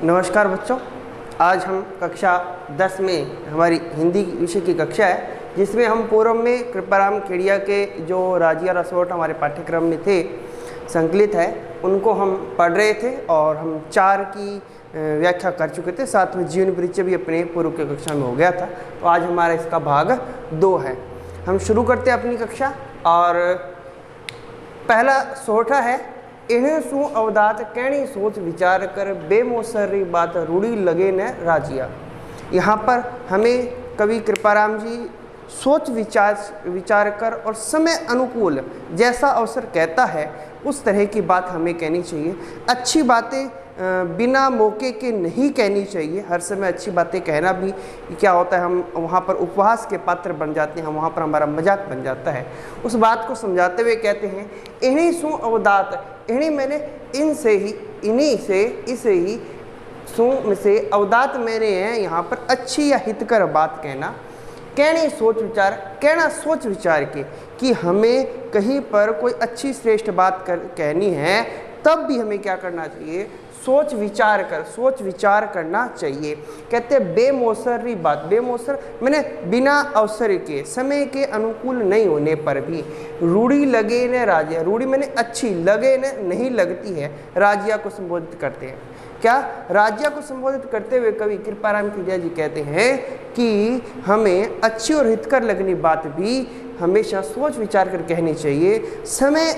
नमस्कार बच्चों, आज हम कक्षा 10 में हमारी हिंदी विषय की कक्षा है, जिसमें हम पूर्व में कृपाराम खेड़िया के जो राजिया रसोट हमारे पाठ्यक्रम में थे संकलित है उनको हम पढ़ रहे थे और हम 4 की व्याख्या कर चुके थे। साथ में जीवन परिचय भी अपने पूर्व की कक्षा में हो गया था। तो आज हमारा इसका भाग 2 है। हम शुरू करते हैं अपनी कक्षा। और पहला सोठा है, इन्हें सु अवदात कहनी सोच विचार कर बेमोसरी बात रूढ़ी लगे न राजिया। यहाँ पर हमें कवि कृपाराम जी सोच विचार कर और समय अनुकूल जैसा अवसर कहता है उस तरह की बात हमें कहनी चाहिए। अच्छी बातें बिना मौके के नहीं कहनी चाहिए। हर समय अच्छी बातें कहना भी क्या होता है, हम वहाँ पर उपहास के पात्र बन जाते हैं, हम वहाँ पर हमारा मजाक बन जाता है। उस बात को समझाते हुए कहते हैं, इन्हीं सु अवदात, इन्हीं मैंने इनसे ही, इन्हीं से, इसे ही, सु से अवदात मैंने हैं यहाँ पर अच्छी या हितकर बात कहना। कहनी सोच विचार, कहना सोच विचार के कि हमें कहीं पर कोई अच्छी श्रेष्ठ बात कहनी है, तब भी हमें क्या करना चाहिए, सोच विचार करना चाहिए। कहते हैं बेमौसरी बात, बेमौसर मैंने बिना अवसर के, समय के अनुकूल नहीं होने पर भी रूढ़ी लगे न राजिया, रूढ़ी मैंने अच्छी, लगे न नहीं लगती है, राजिया को संबोधित करते हैं। क्या राजिया को संबोधित करते हुए कवि कृपाराम खेड़िया जी कहते हैं कि हमें अच्छी और हितकर लगनी बात भी हमेशा सोच विचार कर कहनी चाहिए। समय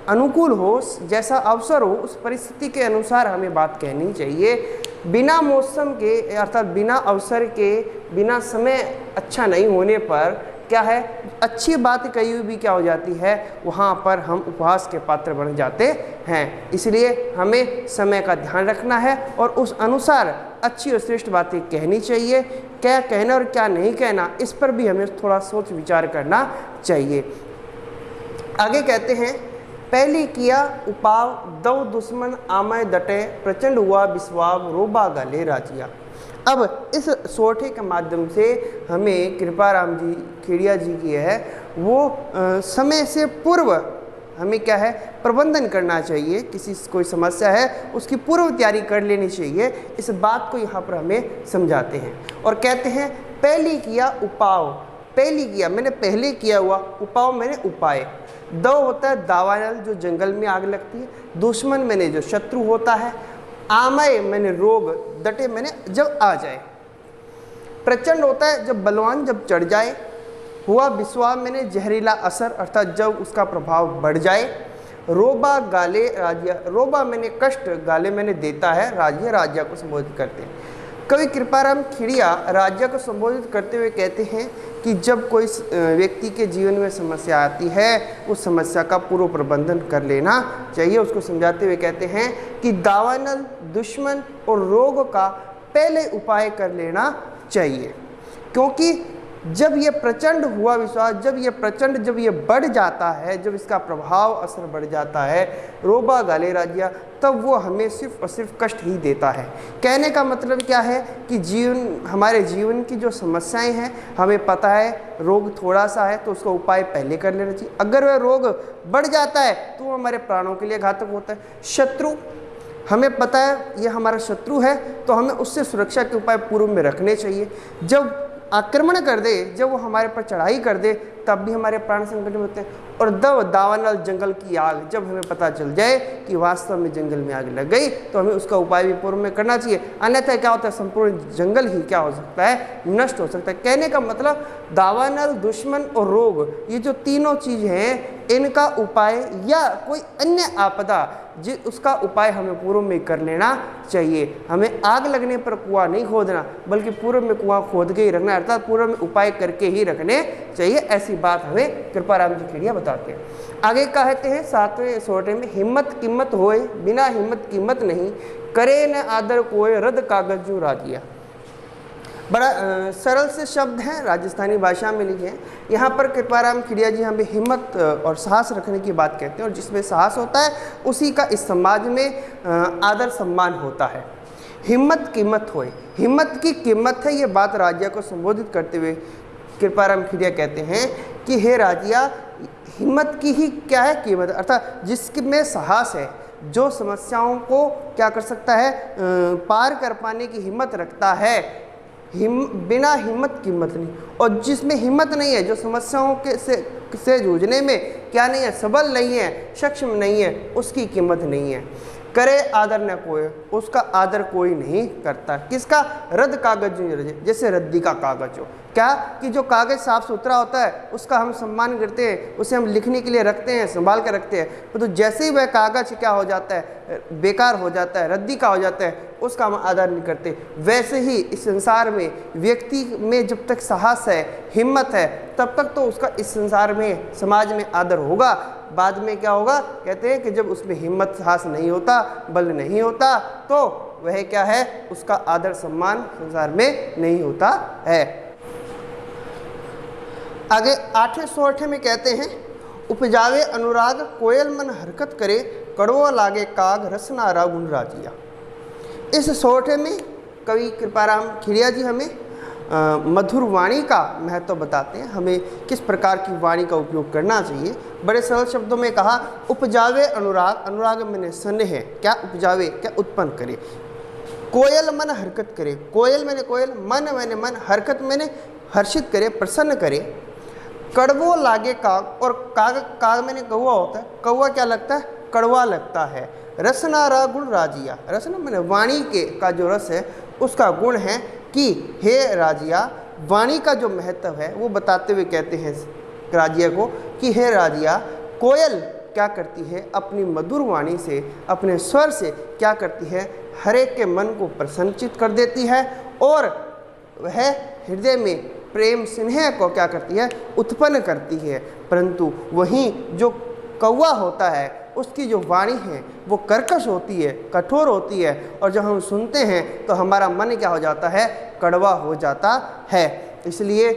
अनुकूल हो, जैसा अवसर हो, उस परिस्थिति के अनुसार हमें बात कहनी चाहिए। बिना मौसम के अर्थात बिना अवसर के, बिना समय अच्छा नहीं होने पर क्या है, अच्छी बात कही हुई भी क्या हो जाती है, वहाँ पर हम उपहास के पात्र बन जाते हैं। इसलिए हमें समय का ध्यान रखना है और उस अनुसार अच्छी और श्रेष्ठ बातें कहनी चाहिए। क्या कहना और क्या नहीं कहना, इस पर भी हमें थोड़ा सोच विचार करना चाहिए। आगे कहते हैं, पहली किया उपाव दव दुश्मन आमय डटे प्रचंड हुआ विश्वाव रोबा गले राजिया। अब इस सोठे के माध्यम से हमें कृपाराम जी खेड़िया जी की है वो समय से पूर्व हमें क्या है, प्रबंधन करना चाहिए। किसी कोई समस्या है उसकी पूर्व तैयारी कर लेनी चाहिए। इस बात को यहाँ पर हमें समझाते हैं और कहते हैं, पहली किया उपाव, पहली किया मैंने पहले किया हुआ, उपाव मैंने उपाय। दव होता है दावानल, जो जंगल में आग लगती है। दुश्मन मैंने जो शत्रु होता है। आमय मैंने रोग, डटे मैंने जब आ जाए। प्रचंड होता है जब बलवान जब चढ़ जाए। हुआ विश्वास मैंने जहरीला असर अर्थात जब उसका प्रभाव बढ़ जाए। रोबा गाले राजिया, रोबा मैंने कष्ट, गाले मैंने देता है, राजिया राजिया को संबोधित करते हैं। कवि कृपाराम खेड़िया राजिया को संबोधित करते हुए कहते हैं कि जब कोई व्यक्ति के जीवन में समस्या आती है, उस समस्या का पूर्व प्रबंधन कर लेना चाहिए। उसको समझाते हुए कहते हैं कि दावानल, दुश्मन और रोग का पहले उपाय कर लेना चाहिए। क्योंकि जब ये प्रचंड हुआ विश्वास, जब ये बढ़ जाता है, जब इसका प्रभाव असर बढ़ जाता है, रोबा गाले राजिया, तब वो हमें सिर्फ और सिर्फ कष्ट ही देता है। कहने का मतलब क्या है कि हमारे जीवन की जो समस्याएं हैं, हमें पता है रोग थोड़ा सा है तो उसका उपाय पहले कर लेना चाहिए। अगर वह रोग बढ़ जाता है तो वो हमारे प्राणों के लिए घातक होता है। शत्रु, हमें पता है ये हमारा शत्रु है तो हमें उससे सुरक्षा के उपाय पूर्व में रखने चाहिए। जब आक्रमण कर दे, जब वो हमारे पर चढ़ाई कर दे, तब भी हमारे प्राण संकट में होते हैं। और दावानल जंगल की आग, जब हमें पता चल जाए कि वास्तव में जंगल में आग लग गई तो हमें उसका उपाय भी पूर्व में करना चाहिए। अन्यथा क्या होता है, संपूर्ण जंगल ही क्या हो सकता है, नष्ट हो सकता है। कहने का मतलब दावानल, दुश्मन और रोग, ये जो तीनों चीज़ हैं, इनका उपाय या कोई अन्य आपदा उसका उपाय हमें पूर्व में कर लेना चाहिए। हमें आग लगने पर कुआं नहीं खोदना, बल्कि पूर्व में कुआं खोद के ही रखना, अर्थात पूर्व में उपाय करके ही रखने चाहिए। ऐसी बात हमें कृपाराम जी खेड़िया बताते हैं। आगे कहते हैं 7वें सोठे में, हिम्मत कीमत होए बिना हिम्मत कीमत नहीं, करे न आदर कोय रद कागज जो राजिया। बड़ा सरल से शब्द हैं, राजस्थानी भाषा में लिखे हैं। यहाँ पर कृपाराम खेड़िया जी हमें हिम्मत और साहस रखने की बात कहते हैं, और जिसमें साहस होता है उसी का इस समाज में आदर सम्मान होता है। हिम्मत कीमत होए, हिम्मत की कीमत है, ये बात राजिया को संबोधित करते हुए कृपाराम खेड़िया कहते हैं कि हे राजिया, हिम्मत की ही क्या है कीमत, अर्थात जिसमें साहस है, जो समस्याओं को क्या कर सकता है, पार कर पाने की हिम्मत रखता है। बिना हिम्मत की हिम्मत नहीं, और जिसमें हिम्मत नहीं है, जो समस्याओं के से जूझने में क्या नहीं है, सबल नहीं है, सक्षम नहीं है, उसकी कीमत नहीं है। करे आदर न कोई, उसका आदर कोई नहीं करता। किसका? रद्द कागज जैसे रद्दी का कागज हो। क्या कि जो कागज साफ सुथरा होता है उसका हम सम्मान करते हैं, उसे हम लिखने के लिए रखते हैं, संभाल कर रखते हैं। तो जैसे ही वह कागज क्या हो जाता है, बेकार हो जाता है, रद्दी का हो जाता है, उसका हम आदर नहीं करते। वैसे ही इस संसार में व्यक्ति में जब तक साहस है, हिम्मत है, तब तक तो उसका इस संसार में, समाज में आदर होगा। बाद में क्या होगा, कहते हैं कि जब उसमें हिम्मत साहस नहीं होता, बल नहीं होता, तो वह क्या है, उसका आदर सम्मान संसार में नहीं होता है। आगे 8वें सोरठे में कहते हैं, उपजावे अनुराग कोयल मन हरकत करे, कड़वा लागे काग रसना रा गुण राजिया। इस सोरठे में कवि कृपाराम खेड़िया जी हमें मधुर वाणी का महत्व बताते हैं, हमें किस प्रकार की वाणी का उपयोग करना चाहिए। बड़े सरल शब्दों में कहा, उपजावे अनुराग, अनुराग मैंने स्नेह, क्या उपजावे, क्या उत्पन्न करे। कोयल मन हरकत करे, कोयल मैंने कोयल, मन मैंने मन, हरकत मैंने हर्षित करे, प्रसन्न करे। कड़वो लागे काग, और काग, काग मैंने कौवा होता है, कौवा क्या लगता है, कड़वा लगता है। रसना रा गुण राजिया, रसना मैंने वाणी के का जो रस है उसका गुण है कि हे राजिया, वाणी का जो महत्व है वो बताते हुए कहते हैं राजिया को कि हे राजिया, कोयल क्या करती है, अपनी मधुर वाणी से, अपने स्वर से क्या करती है, हर एक के मन को प्रसन्नचित कर देती है, और वह हृदय में प्रेम स्नेह को क्या करती है, उत्पन्न करती है। परंतु वहीं जो कौवा होता है उसकी जो वाणी है वो कर्कश होती है, कठोर होती है, और जब हम सुनते हैं तो हमारा मन क्या हो जाता है, कड़वा हो जाता है। इसलिए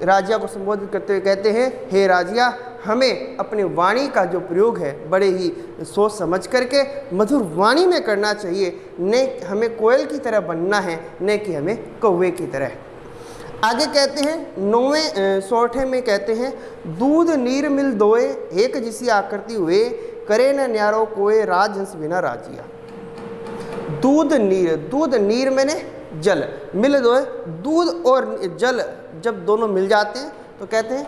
राजिया को संबोधित करते हुए कहते हैं, हे राजिया, हमें अपनी वाणी का जो प्रयोग है बड़े ही सोच समझ करके मधुर वाणी में करना चाहिए, न हमें कोयल की तरह बनना है, न कि हमें कौवे की तरह। आगे कहते हैं 9वें सोरठे में कहते हैं, दूध नीर मिल दोए, एक जिसी आकृति हुए, करे न न्यारो कोय राजहंस बिना राजिया। दूध नीर, दूध नीर मैंने जल, मिल दोए, दूध और जल जब दोनों मिल जाते हैं तो कहते हैं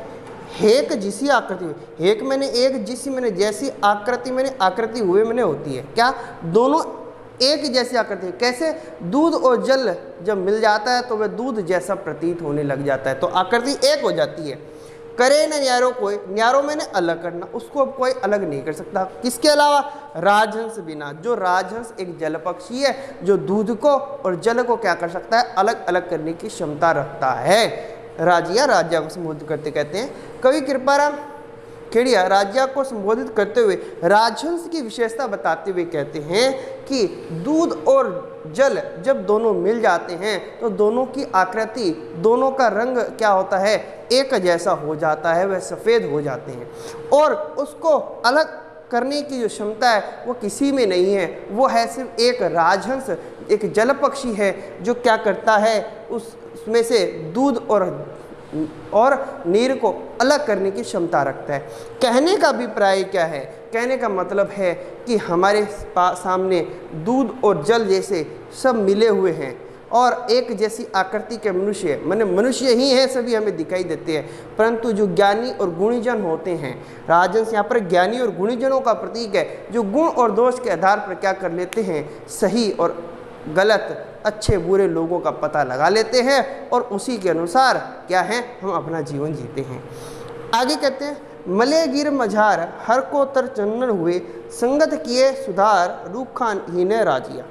हेक जिसी आकृति हुए, हेक मैंने एक, जिसी मैंने जैसी, आकृति मैंने आकृति हुए मैंने होती है। क्या? दोनों एक जैसी आकृति है। कैसे? दूध और जल जब मिल जाता है तो वह दूध जैसा प्रतीत होने लग जाता है, तो आकृति एक हो जाती है। करे न न्यारो कोई, न्यारो मैंने अलग करना, उसको अब कोई अलग नहीं कर सकता। किसके अलावा? राजहंस बिना, जो राजहंस एक जल पक्षी है, जो दूध को और जल को क्या कर सकता है, अलग अलग करने की क्षमता रखता है। राजिया, राजिया को संबोधित करते कहते हैं कवि कृपाराम खेड़िया राजिया को संबोधित करते हुए राजहंस की विशेषता बताते हुए कहते हैं कि दूध और जल जब दोनों मिल जाते हैं तो दोनों की आकृति, दोनों का रंग क्या होता है, एक जैसा हो जाता है, वह सफ़ेद हो जाते हैं, और उसको अलग करने की जो क्षमता है वो किसी में नहीं है। वो है सिर्फ एक राजहंस, एक जल पक्षी है जो क्या करता है, उसमें से दूध और नीर को अलग करने की क्षमता रखता है। कहने का अभिप्राय क्या है? कहने का मतलब है कि हमारे सामने दूध और जल जैसे सब मिले हुए हैं और एक जैसी आकृति के मनुष्य, माने मनुष्य ही हैं, सभी हमें दिखाई देते हैं, परंतु जो ज्ञानी और गुणीजन होते हैं, राजहंस यहाँ पर ज्ञानी और गुणीजनों का प्रतीक है, जो गुण और दोष के आधार पर क्या कर लेते हैं, सही और गलत, अच्छे बुरे लोगों का पता लगा लेते हैं और उसी के अनुसार क्या है, हम अपना जीवन जीते हैं। आगे कहते हैं मले गिर मझार हर को तर चंदन हुए, संगत किए सुधार रूखान ही ने राजिया।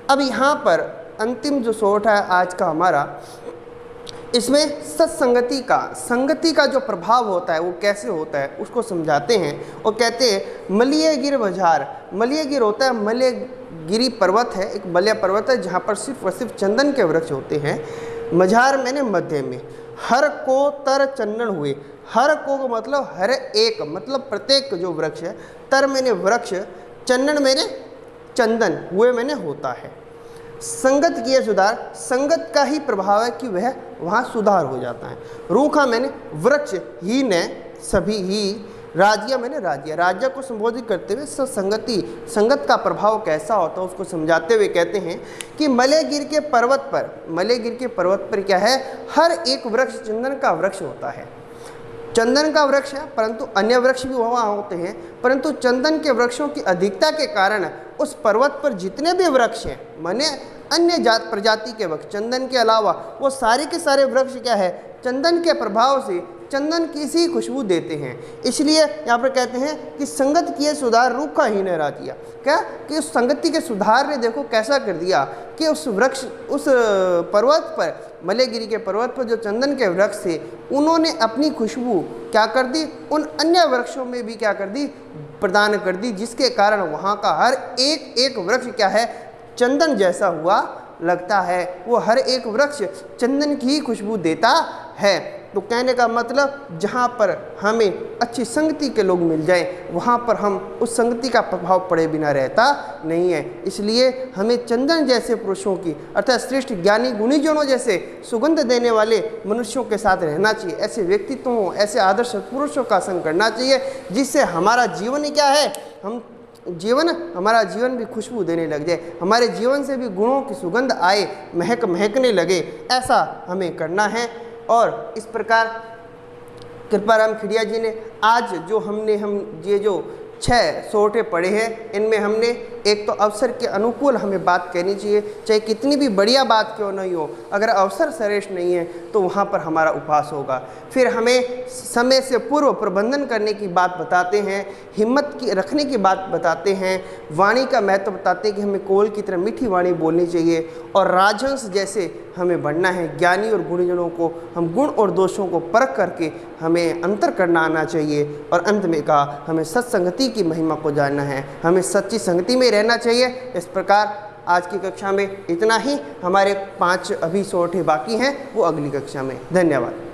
अब यहाँ पर अंतिम जो सोठ है आज का हमारा, इसमें सत्संगति का, संगति का जो प्रभाव होता है वो कैसे होता है उसको समझाते हैं और कहते हैं मलिय गिर मझार। मलिय गिर होता है, मलय गिरी पर्वत है, एक मलय पर्वत है जहाँ पर सिर्फ और सिर्फ चंदन के वृक्ष होते हैं। मझार मैंने मध्य में, हर को तर चंदन हुए, हर को मतलब हर एक, मतलब प्रत्येक जो वृक्ष है, तर मैंने वृक्ष, चंदन मैंने चंदन, हुए मैंने होता है। संगत किए सुधार, संगत का ही प्रभाव है कि वह वहाँ सुधार हो जाता है। रूखा मैंने वृक्ष ही ने, सभी ही राज्य मैंने राज्य को संबोधित करते हुए सत्संगति, संगत का प्रभाव कैसा होता है उसको समझाते हुए कहते हैं कि मलेगिर के पर्वत पर क्या है, हर एक वृक्ष चंदन का वृक्ष होता है। चंदन का वृक्ष है, परंतु अन्य वृक्ष भी वहाँ होते हैं, परंतु चंदन के वृक्षों की अधिकता के कारण उस पर्वत पर जितने भी वृक्ष हैं, माने अन्य जात प्रजाति के वृक्ष, चंदन के अलावा वो सारे के सारे वृक्ष क्या है, चंदन के प्रभाव से चंदन की सी खुशबू देते हैं। इसलिए यहाँ पर कहते हैं कि संगत किए सुधार रूखा ही न राजिया, क्या कि उस संगति के सुधार ने देखो कैसा कर दिया कि उस वृक्ष, उस पर्वत पर, मलेगिरी के पर्वत पर जो चंदन के वृक्ष थे, उन्होंने अपनी खुशबू क्या कर दी, उन अन्य वृक्षों में भी क्या कर दी, प्रदान कर दी, जिसके कारण वहाँ का हर एक एक वृक्ष क्या है, चंदन जैसा हुआ लगता है। वो हर एक वृक्ष चंदन की ही खुशबू देता है। तो कहने का मतलब जहाँ पर हमें अच्छी संगति के लोग मिल जाएं, वहाँ पर हम उस संगति का प्रभाव पड़े बिना रहता नहीं है। इसलिए हमें चंदन जैसे पुरुषों की, अर्थात श्रेष्ठ ज्ञानी गुणीजनों जैसे सुगंध देने वाले मनुष्यों के साथ रहना चाहिए। ऐसे व्यक्तित्वों, ऐसे आदर्श पुरुषों का संग करना चाहिए, जिससे हमारा जीवन क्या है, हमारा जीवन भी खुशबू देने लग जाए, हमारे जीवन से भी गुणों की सुगंध आए, महकने लगे। ऐसा हमें करना है। और इस प्रकार कृपाराम खेड़िया जी ने आज जो ये जो 6 सोटे पढ़े हैं, इनमें हमने एक तो अवसर के अनुकूल हमें बात कहनी चाहिए, चाहे कितनी भी बढ़िया बात क्यों नहीं हो, अगर अवसर श्रेष्ठ नहीं है तो वहाँ पर हमारा उपहास होगा। फिर हमें समय से पूर्व प्रबंधन करने की बात बताते हैं, हिम्मत की रखने की बात बताते हैं, वाणी का महत्व बताते हैं कि हमें कोयल की तरह मीठी वाणी बोलनी चाहिए, और राजहंस जैसे हमें बनना है। ज्ञानी और गुणीजनों को हम गुण और दोषों को परख करके हमें अंतर करना आना चाहिए। और अंत में कहा, हमें सत्संगति की महिमा को जानना है, हमें सच्ची संगति में रहना चाहिए। इस प्रकार आज की कक्षा में इतना ही। हमारे 5 अभी सोटे बाकी हैं, वो अगली कक्षा में। धन्यवाद।